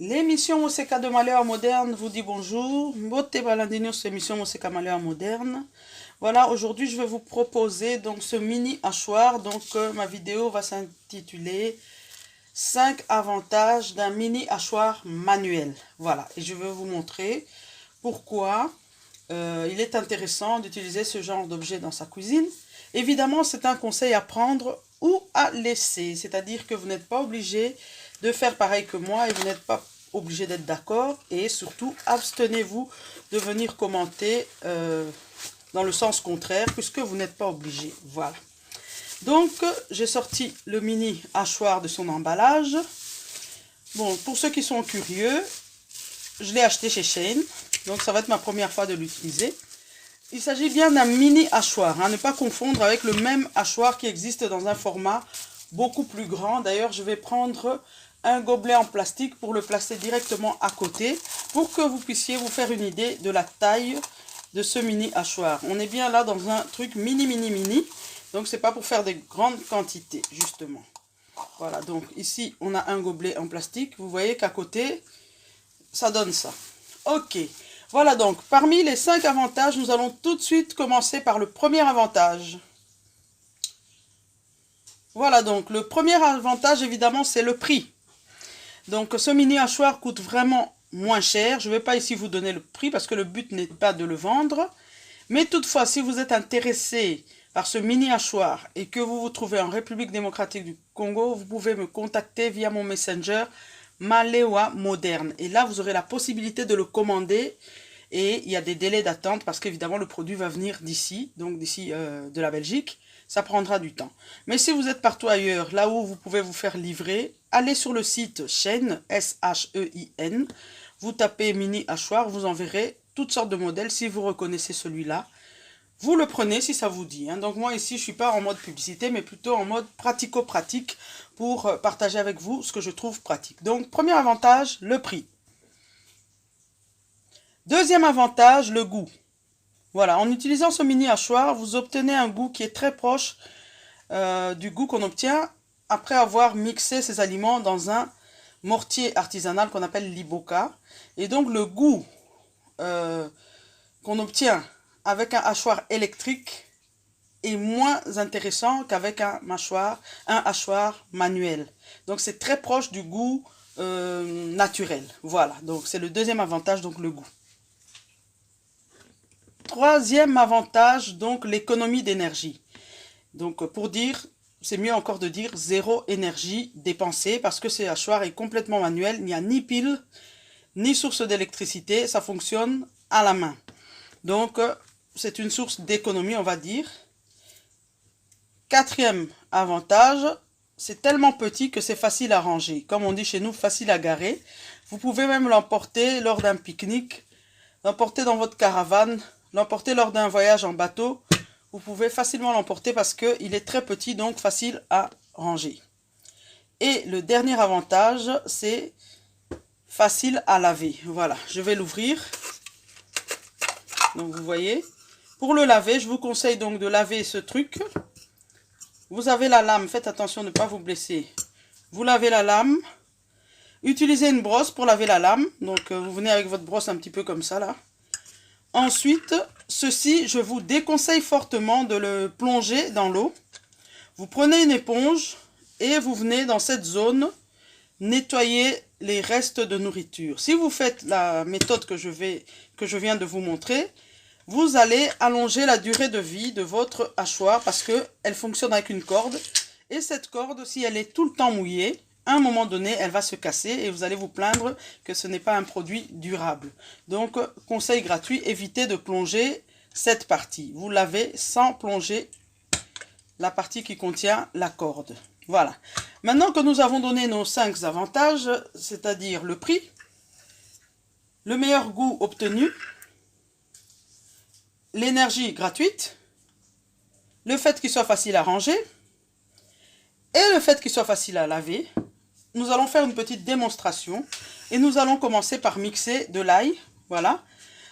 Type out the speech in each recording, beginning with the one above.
L'émission Moseka de Malheur Moderne vous dit bonjour. Mbote balandini sur l'émission Moseka Malheur Moderne. Voilà, aujourd'hui je vais vous proposer donc ce mini hachoir. Donc ma vidéo va s'intituler 5 avantages d'un mini hachoir manuel. Voilà, et je vais vous montrer pourquoi il est intéressant d'utiliser ce genre d'objet dans sa cuisine. Évidemment, c'est un conseil à prendre ou à laisser. C'est-à-dire que vous n'êtes pas obligé de faire pareil que moi et vous n'êtes pas obligé d'être d'accord. Et surtout, abstenez-vous de venir commenter dans le sens contraire puisque vous n'êtes pas obligé. Voilà. Donc, j'ai sorti le mini hachoir de son emballage. Bon, pour ceux qui sont curieux, je l'ai acheté chez Shein. Donc, ça va être ma première fois de l'utiliser. Il s'agit bien d'un mini hachoir, hein, ne pas confondre avec le même hachoir qui existe dans un format beaucoup plus grand. D'ailleurs, je vais prendre un gobelet en plastique pour le placer directement à côté pour que vous puissiez vous faire une idée de la taille de ce mini hachoir. On est bien là dans un truc mini. Donc, c'est pas pour faire des grandes quantités, justement. Voilà, donc ici, on a un gobelet en plastique. Vous voyez qu'à côté, ça donne ça. Ok. Voilà donc, parmi les 5 avantages, nous allons tout de suite commencer par le premier avantage. Voilà donc, le premier avantage évidemment c'est le prix. Donc ce mini hachoir coûte vraiment moins cher. Je ne vais pas ici vous donner le prix parce que le but n'est pas de le vendre. Mais toutefois, si vous êtes intéressé par ce mini hachoir et que vous vous trouvez en République démocratique du Congo, vous pouvez me contacter via mon Messenger Malewa Moderne. Et là, vous aurez la possibilité de le commander. Et il y a des délais d'attente parce qu'évidemment, le produit va venir d'ici, donc d'ici de la Belgique. Ça prendra du temps. Mais si vous êtes partout ailleurs, là où vous pouvez vous faire livrer, allez sur le site Shein, S-H-E-I-N. Vous tapez mini hachoir, vous en verrez toutes sortes de modèles. Si vous reconnaissez celui-là, vous le prenez si ça vous dit. Hein. Donc moi ici, je ne suis pas en mode publicité, mais plutôt en mode pratico-pratique pour partager avec vous ce que je trouve pratique. Donc, premier avantage, le prix. Deuxième avantage, le goût. Voilà, en utilisant ce mini hachoir, vous obtenez un goût qui est très proche du goût qu'on obtient après avoir mixé ces aliments dans un mortier artisanal qu'on appelle l'iboka. Et donc le goût qu'on obtient avec un hachoir électrique est moins intéressant qu'avec un hachoir manuel. Donc c'est très proche du goût naturel. Voilà, donc c'est le deuxième avantage, donc le goût. Troisième avantage, donc l'économie d'énergie. Donc pour dire, c'est mieux encore de dire zéro énergie dépensée parce que ce hachoir est complètement manuel. Il n'y a ni pile, ni source d'électricité. Ça fonctionne à la main. Donc c'est une source d'économie, on va dire. Quatrième avantage, c'est tellement petit que c'est facile à ranger. Comme on dit chez nous, facile à garer. Vous pouvez même l'emporter lors d'un pique-nique, l'emporter dans votre caravane, l'emporter lors d'un voyage en bateau. Vous pouvez facilement l'emporter parce qu'il est très petit, donc facile à ranger. Et le dernier avantage, c'est facile à laver. Voilà, je vais l'ouvrir. Donc vous voyez, pour le laver, je vous conseille donc de laver ce truc. Vous avez la lame, faites attention de ne pas vous blesser. Vous lavez la lame. Utilisez une brosse pour laver la lame. Donc vous venez avec votre brosse un petit peu comme ça là. Ensuite, ceci, je vous déconseille fortement de le plonger dans l'eau. Vous prenez une éponge et vous venez dans cette zone nettoyer les restes de nourriture. Si vous faites la méthode que je viens de vous montrer, vous allez allonger la durée de vie de votre hachoir parce qu'elle fonctionne avec une corde. Et cette corde, si elle est tout le temps mouillée, à un moment donné, elle va se casser et vous allez vous plaindre que ce n'est pas un produit durable. Donc, conseil gratuit, évitez de plonger cette partie. Vous lavez sans plonger la partie qui contient la corde. Voilà. Maintenant que nous avons donné nos 5 avantages, c'est-à-dire le prix, le meilleur goût obtenu, l'énergie gratuite, le fait qu'il soit facile à ranger et le fait qu'il soit facile à laver, nous allons faire une petite démonstration et nous allons commencer par mixer de l'ail. Voilà.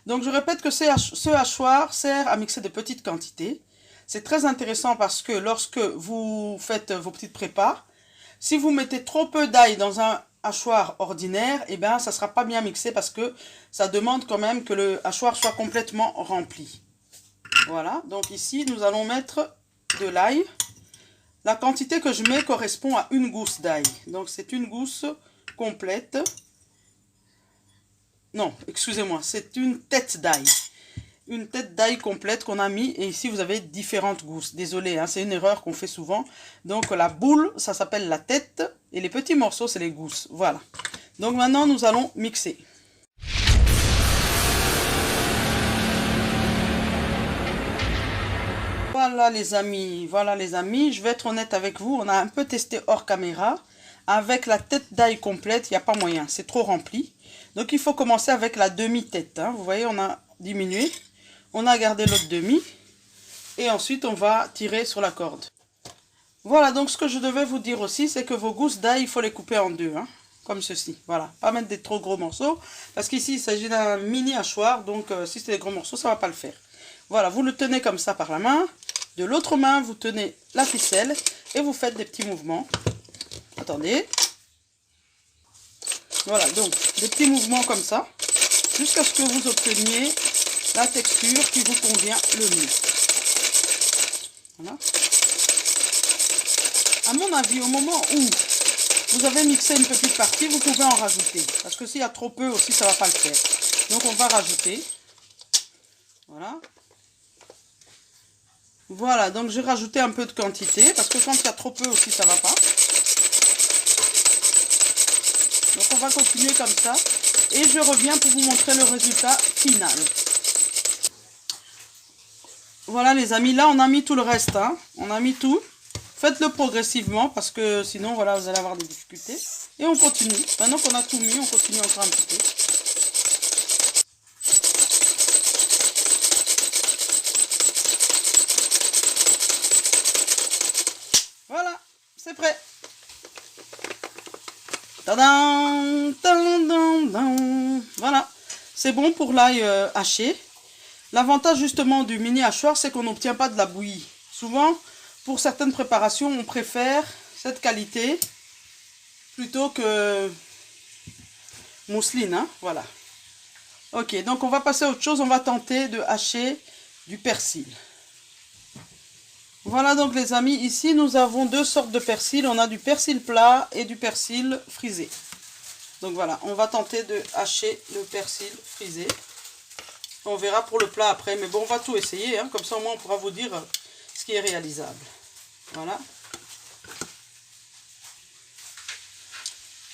Donc je répète que ce hachoir sert à mixer de petites quantités. C'est très intéressant parce que lorsque vous faites vos petites prépas, si vous mettez trop peu d'ail dans un hachoir ordinaire, et bien ça sera pas bien mixé parce que ça demande quand même que le hachoir soit complètement rempli. Voilà, donc ici nous allons mettre de l'ail. La quantité que je mets correspond à une gousse d'ail. Donc c'est une gousse complète. Non, excusez-moi, c'est une tête d'ail. Une tête d'ail complète qu'on a mis. Et ici, vous avez différentes gousses. Désolé, hein, c'est une erreur qu'on fait souvent. Donc, la boule, ça s'appelle la tête. Et les petits morceaux, c'est les gousses. Voilà. Donc, maintenant, nous allons mixer. Voilà, les amis. Voilà, les amis. Je vais être honnête avec vous. On a un peu testé hors caméra. Avec la tête d'ail complète, il n'y a pas moyen. C'est trop rempli. Donc, il faut commencer avec la demi-tête. Hein. Vous voyez, on a diminué. On a gardé l'autre demi. Et ensuite, on va tirer sur la corde. Voilà, donc ce que je devais vous dire aussi, c'est que vos gousses d'ail, il faut les couper en deux. Hein, comme ceci. Voilà, pas mettre des trop gros morceaux. Parce qu'ici, il s'agit d'un mini hachoir. Donc, si c'est des gros morceaux, ça ne va pas le faire. Voilà, vous le tenez comme ça par la main. De l'autre main, vous tenez la ficelle. Et vous faites des petits mouvements. Attendez. Voilà, donc, des petits mouvements comme ça. Jusqu'à ce que vous obteniez la texture qui vous convient le mieux. Voilà. À mon avis, au moment où vous avez mixé une petite partie, vous pouvez en rajouter. Parce que s'il y a trop peu aussi, ça ne va pas le faire. Donc on va rajouter. Voilà. Voilà, donc j'ai rajouté un peu de quantité. Parce que quand il y a trop peu aussi, ça ne va pas. Donc on va continuer comme ça. Et je reviens pour vous montrer le résultat final. Voilà les amis, là on a mis tout le reste, hein. On a mis tout. Faites-le progressivement parce que sinon voilà vous allez avoir des difficultés. Et on continue. Maintenant qu'on a tout mis, on continue encore un petit peu. Voilà, c'est prêt. Tadam, tadam, tadam. Voilà, c'est bon pour l'ail haché. L'avantage justement du mini hachoir, c'est qu'on n'obtient pas de la bouillie. Souvent, pour certaines préparations, on préfère cette qualité plutôt que mousseline. Hein, voilà. Ok, donc on va passer à autre chose. On va tenter de hacher du persil. Voilà donc les amis, ici nous avons deux sortes de persil. On a du persil plat et du persil frisé. Donc voilà, on va tenter de hacher le persil frisé. On verra pour le plat après, mais bon, on va tout essayer, hein, comme ça au moins on pourra vous dire ce qui est réalisable. Voilà.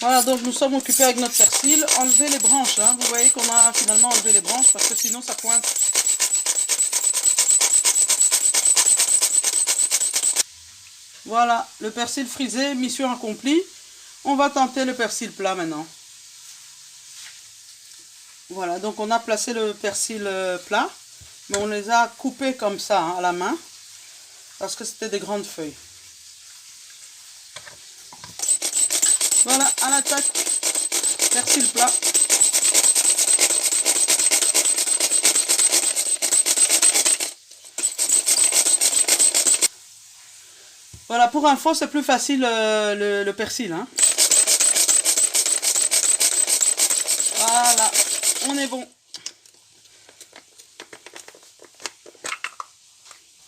Voilà, donc nous sommes occupés avec notre persil. Enlever les branches, hein. Vous voyez qu'on a finalement enlevé les branches parce que sinon ça coince. Voilà, le persil frisé, mission accomplie. On va tenter le persil plat maintenant. Voilà, donc on a placé le persil plat, mais on les a coupés comme ça, hein, à la main, parce que c'était des grandes feuilles. Voilà, à l'attaque, persil plat. Voilà, pour info, c'est plus facile le persil. Hein. Voilà, on est bon.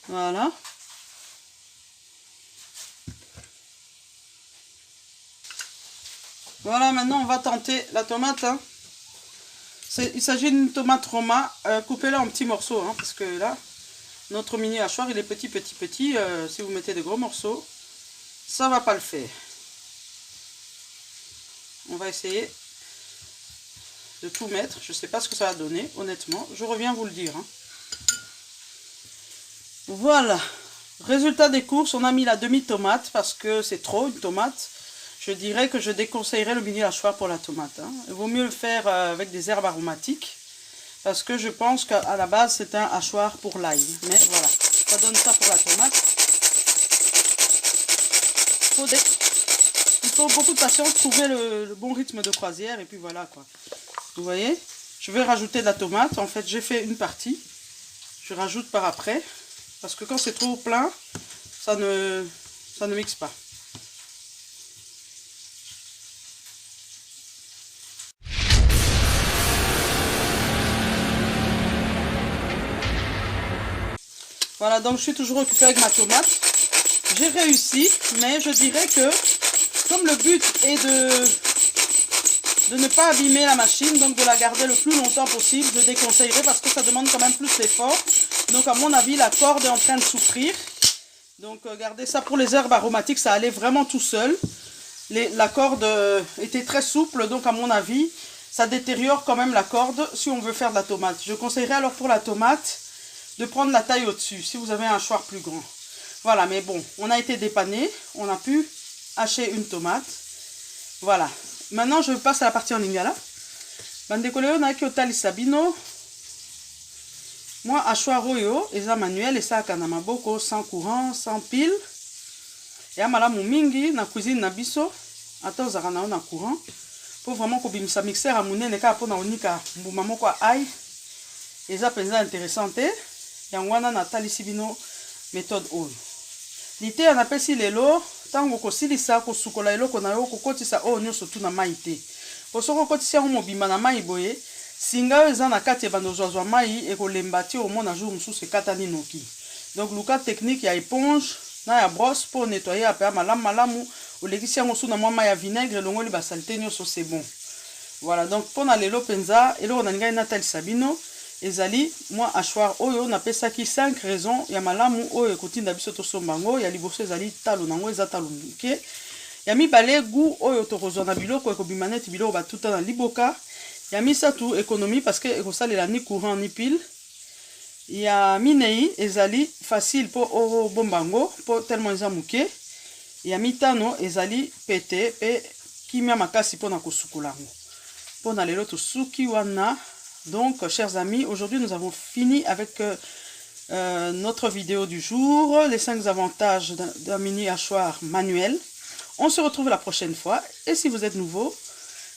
Voilà. Voilà, maintenant on va tenter la tomate. Hein. Il s'agit d'une tomate Roma. Coupez-la en petits morceaux, hein, parce que là, notre mini hachoir, il est petit. Si vous mettez des gros morceaux, ça va pas le faire. On va essayer de tout mettre. Je sais pas ce que ça va donner, honnêtement. Je reviens vous le dire. Hein. Voilà. Résultat des courses, on a mis la demi-tomate parce que c'est trop, une tomate. Je dirais que je déconseillerais le mini hachoir pour la tomate. Hein. Il vaut mieux le faire avec des herbes aromatiques. Parce que je pense qu'à la base, c'est un hachoir pour l'ail. Mais voilà, ça donne ça pour la tomate. Il faut beaucoup de patience, trouver le bon rythme de croisière. Et puis voilà quoi. Vous voyez, je vais rajouter de la tomate. En fait, j'ai fait une partie. Je rajoute par après. Parce que quand c'est trop plein, ça ne mixe pas. Voilà, donc je suis toujours occupée avec ma tomate. J'ai réussi, mais je dirais que comme le but est de ne pas abîmer la machine, donc de la garder le plus longtemps possible, je déconseillerais parce que ça demande quand même plus d'effort. Donc à mon avis, la corde est en train de souffrir. Donc gardez ça pour les herbes aromatiques, ça allait vraiment tout seul. La corde était très souple, donc à mon avis, ça détériore quand même la corde si on veut faire de la tomate. Je conseillerais alors pour la tomate de prendre la taille au-dessus, si vous avez un hachoir plus grand. Voilà, mais bon, on a été dépanné, on a pu hacher une tomate. Voilà. Maintenant, je passe à la partie en lingala. Bandeko leo na kiotali sabino. Moi, hachoir oyo, eza manuel, esaka na maboko, sans courant, sans pile. Et malamu mingi na cuisine na biso, ata ozaka na na courant. Pour vraiment kobimisa mixeur à munene ka pona onika mbuma moko ai. Eza penza intéressante. Yango wana na talisi bino méthode oyo. Lite on appelle si lelo tango kosilisa kosukola eloko na yo kokotisa oyo nyonso tu na mai te. Po soko kotisa yango mobimba na mai boye, singa oyo eza na kati ya bando zwazwa mai ekolemba ti omona jour mosusu ekatani noki. Donc luka technique ya éponge na ya brosse pour nettoyer apea malamu olekisi yango su na mwa mai ya vinaigre elongoli ba saleté nyonso c'est bon. Voilà, donc pona lelo penza eloko na ngai natalisa bino ezali moi hachoir oyo napesaki 5 raisons ya malamu oyo ekotinda biso tosomba yango. Ya liboso ezali talo nango eza talo moke. Ya mibale goût oyo tokozwa na biloko ekobima neti biloko batuta na liboka. Ya misatu économie parce que ekosalela ni courant ni pile. Ya minei ezali facile po obomba yango po tellement eza moke. Ya mitano ezali pete pe kimia makasi pona kosukola yango. Pona lelo tosuki wana. Donc, chers amis, aujourd'hui, nous avons fini avec notre vidéo du jour, les 5 avantages d'un mini hachoir manuel. On se retrouve la prochaine fois. Et si vous êtes nouveau,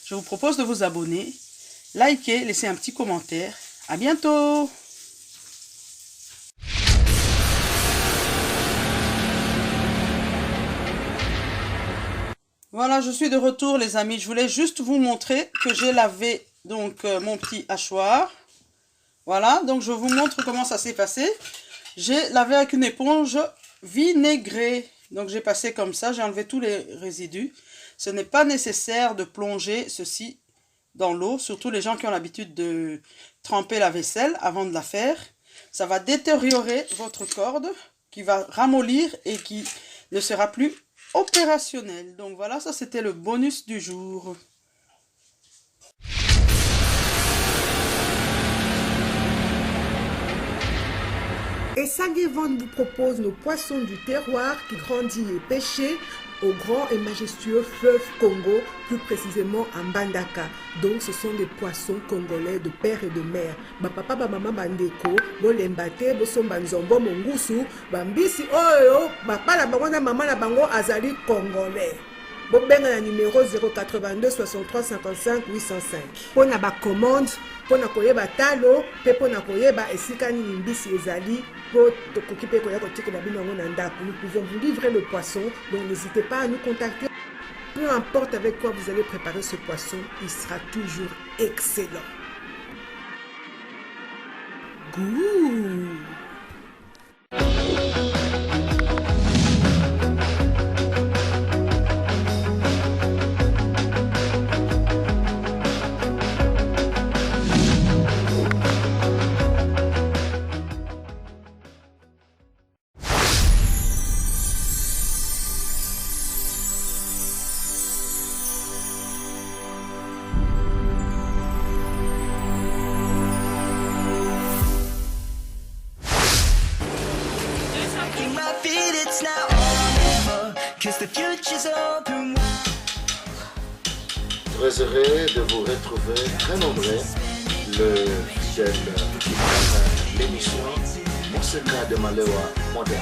je vous propose de vous abonner, liker, laisser un petit commentaire. À bientôt! Voilà, je suis de retour, les amis. Je voulais juste vous montrer que j'ai lavé donc mon petit hachoir. Voilà, donc je vous montre comment ça s'est passé. J'ai lavé avec une éponge vinaigrée. Donc j'ai passé comme ça, j'ai enlevé tous les résidus. Ce n'est pas nécessaire de plonger ceci dans l'eau, surtout les gens qui ont l'habitude de tremper la vaisselle avant de la faire. Ça va détériorer votre corde, qui va ramollir et qui ne sera plus opérationnel. Donc voilà, ça c'était le bonus du jour. Et Sagevon vous propose nos poissons du terroir qui grandit et pêchés au grand et majestueux fleuve Congo, plus précisément à Mbandaka. Donc ce sont des poissons congolais de père et de mère. Ba papa ba maman bandeko, bo lembate, bo somba nzombo mongusu, bambisi oyo, ba pala bango na maman na bango azali congolais. Bobenga na numéro 082 63 55 805. Pona ba commande, pona koyeba talo, pe pona koyeba esika nini mbisi ezali, po tokoki pe koya kotikela bino yango na ndako. Nous pouvons vous livrer le poisson, donc n'hésitez pas à nous contacter. Peu importe avec quoi vous allez préparer ce poisson, il sera toujours excellent. Goût. Très heureux de vous retrouver très nombreux, le fidèle qui prend l'émission Monseka de Malewa moderne.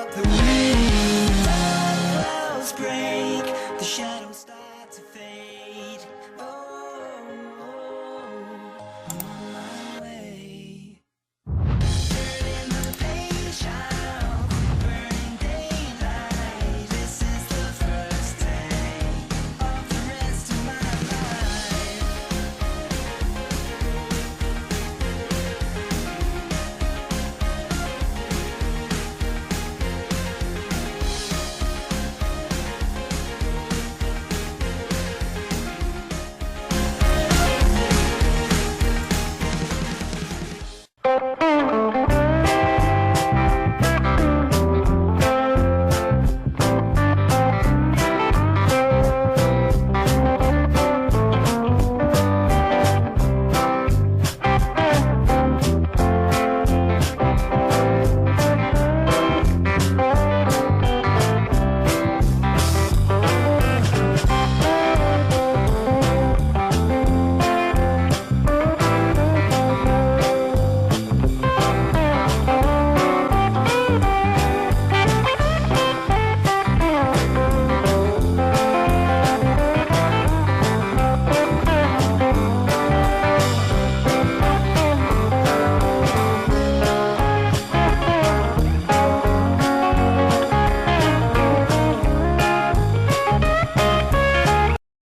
The wind, the clouds break, the shadows start.